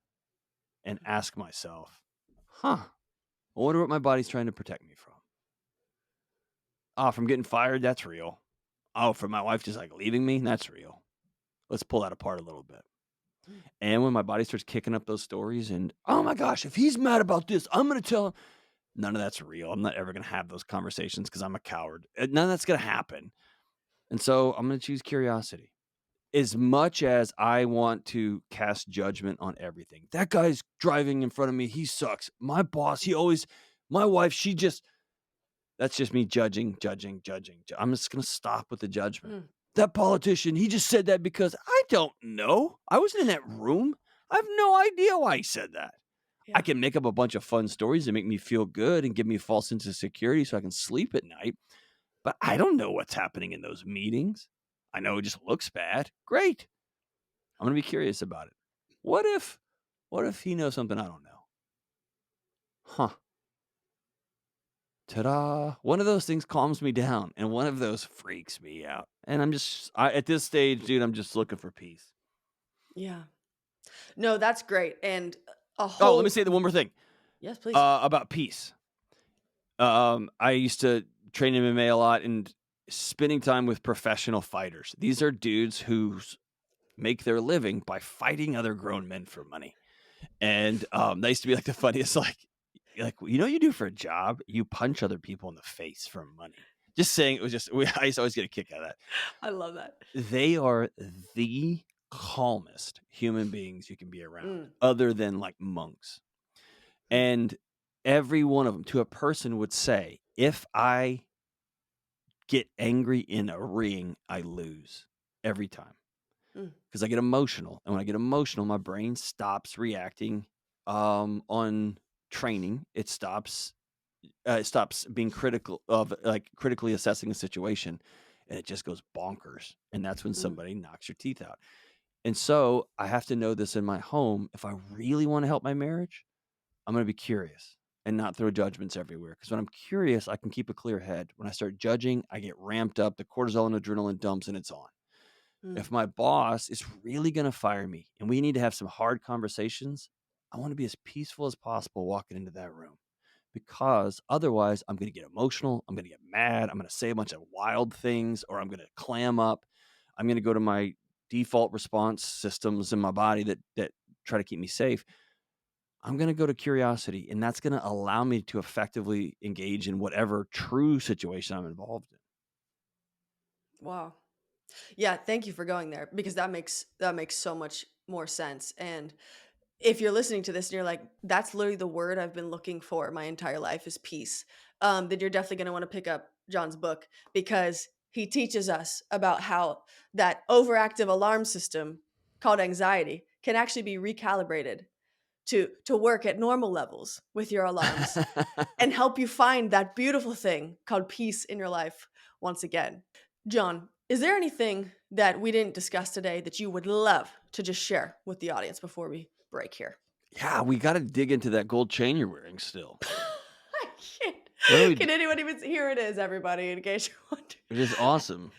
and ask myself, huh, I wonder what my body's trying to protect me from. Oh, from getting fired? That's real. Oh, from my wife just like leaving me? That's real. Let's pull that apart a little bit. mm, And when my body starts kicking up those stories and, oh my gosh, if he's mad about this, I'm going to tell him. None of that's real. I'm not ever going to have those conversations because I'm a coward. None of that's going to happen. And so I'm going to choose curiosity. As much as I want to cast judgment on everything. That guy's driving in front of me. He sucks. My boss, my wife, that's just me judging. I'm just going to stop with the judgment. mm. That politician, he just said that because I don't know. I wasn't in that room. I have no idea why he said that. I Yeah. can make up a bunch of fun stories that make me feel good and give me a false sense of security so I can sleep at night. But I don't know what's happening in those meetings. I know it just looks bad. Great. I'm gonna be curious about it. What if what if he knows something I don't know? Huh. Ta-da. One of those things calms me down and one of those freaks me out. And at this stage, dude, I'm just looking for peace. Yeah. No, that's great. And a Oh, let me whole say the one more thing yes, please. about peace. I used to train MMA a lot and spending time with professional fighters. These are dudes who make their living by fighting other grown men for money. And that used to be like the funniest, you know, what you do for a job, you punch other people in the face for money. Just saying, it was just, I used to always get a kick out of that. I love that. They are the calmest human beings you can be around, Mm, other than like monks. mm, And every one of them to a person would say, if I get angry in a ring, I lose every time mm, because I get emotional. And when I get emotional, my brain stops reacting on training. It stops being critical of like critically assessing a situation and it just goes bonkers. And that's when mm, somebody knocks your teeth out. And so I have to know this in my home. If I really want to help my marriage, I'm going to be curious and not throw judgments everywhere. Because when I'm curious, I can keep a clear head. When I start judging, I get ramped up. The cortisol and adrenaline dumps and it's on. mm. If my boss is really going to fire me and we need to have some hard conversations, I want to be as peaceful as possible walking into that room because otherwise I'm going to get emotional. I'm going to get mad. I'm going to say a bunch of wild things or I'm going to clam up. I'm going to go to my default response systems in my body that try to keep me safe. I'm going to go to curiosity and that's going to allow me to effectively engage in whatever true situation I'm involved in. Wow. Yeah, thank you for going there because that makes so much more sense. And if you're listening to this and you're like, that's literally the word I've been looking for my entire life is peace, then you're definitely going to want to pick up John's book because he teaches us about how that overactive alarm system called anxiety can actually be recalibrated to work at normal levels with your alarms and help you find that beautiful thing called peace in your life once again. John, is there anything that we didn't discuss today that you would love to just share with the audience before we break here? Yeah, we got to dig into that gold chain you're wearing still. I What do can't. we Can do? anyone even see? Here it is, everybody, in case you're wondering. It is awesome.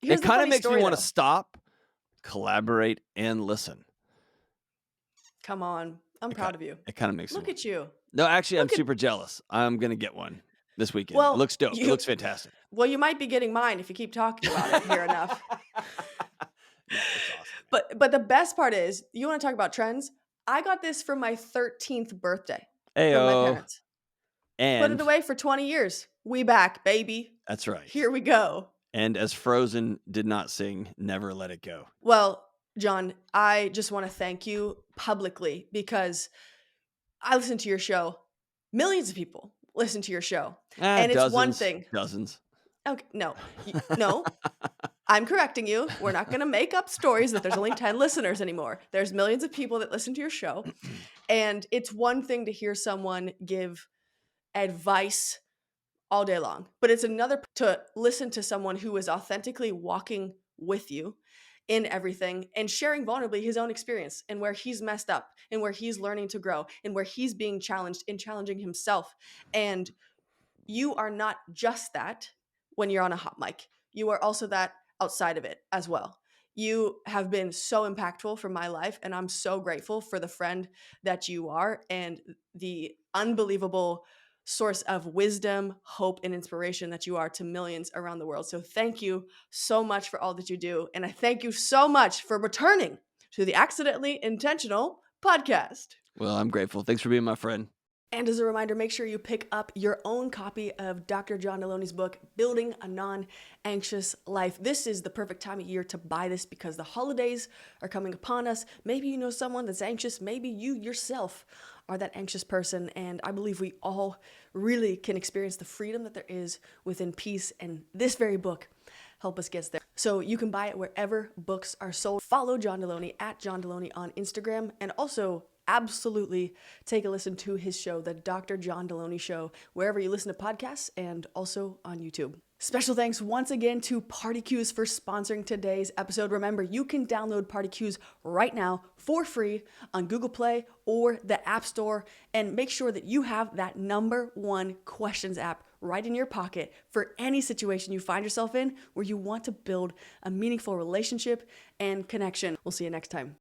It Here's the kinda funny makes me story, wanna though. stop, collaborate, and listen. Come on. I'm It ki proud of you. it kinda makes me Look wanna. at you. No, actually, I'm Look at, super jealous. I'm gonna get one this weekend. It well, looks dope. It you, looks fantastic. well, you might be getting mine if you keep talking about it here enough. No, it's awesome, man. But the best part is, you wanna talk about trends? I got this for my 13th birthday from my Ayo. parents. Put it And away for 20 years. We back, baby. that's right. Here we go. And as Frozen did not sing, "Never Let It Go." Well, John, I just want to thank you publicly because I listen to your show. Millions of people listen to your show. And it's one Dozens, thing. dozens. Okay, no. No, I'm correcting you. We're not going to make up stories that there's only 10 listeners anymore. There's millions of people that listen to your show. And it's one thing to hear someone give advice all day long, but it's another to listen to someone who is authentically walking with you in everything and sharing vulnerably his own experience and where he's messed up and where he's learning to grow and where he's being challenged and challenging himself. And you are not just that when you're on a hot mic. You are also that outside of it as well. You have been so impactful for my life, and I'm so grateful for the friend that you are and the unbelievable source of wisdom, hope, and inspiration that you are to millions around the world. So, thank you so much for all that you do. And I thank you so much for returning to the Accidentally Intentional podcast. Well, I'm grateful. Thanks for being my friend. And as a reminder, make sure you pick up your own copy of Dr. John Delony's book, Building a Non-Anxious Life. This is the perfect time of year to buy this because the holidays are coming upon us. Maybe you know someone that's anxious. Maybe you yourself are that anxious person. And I believe we all really can experience the freedom that there is within peace. And this very book help us get there. So you can buy it wherever books are sold. Follow John Delony at John Delony on Instagram, and also absolutely take a listen to his show, The Dr. John Delony Show, wherever you listen to podcasts and also on YouTube. Special thanks once again to Party Cues for sponsoring today's episode. Remember, you can download Party Cues right now for free on Google Play or the App Store, and make sure that you have that #1 questions app right in your pocket for any situation you find yourself in where you want to build a meaningful relationship and connection. We'll see you next time.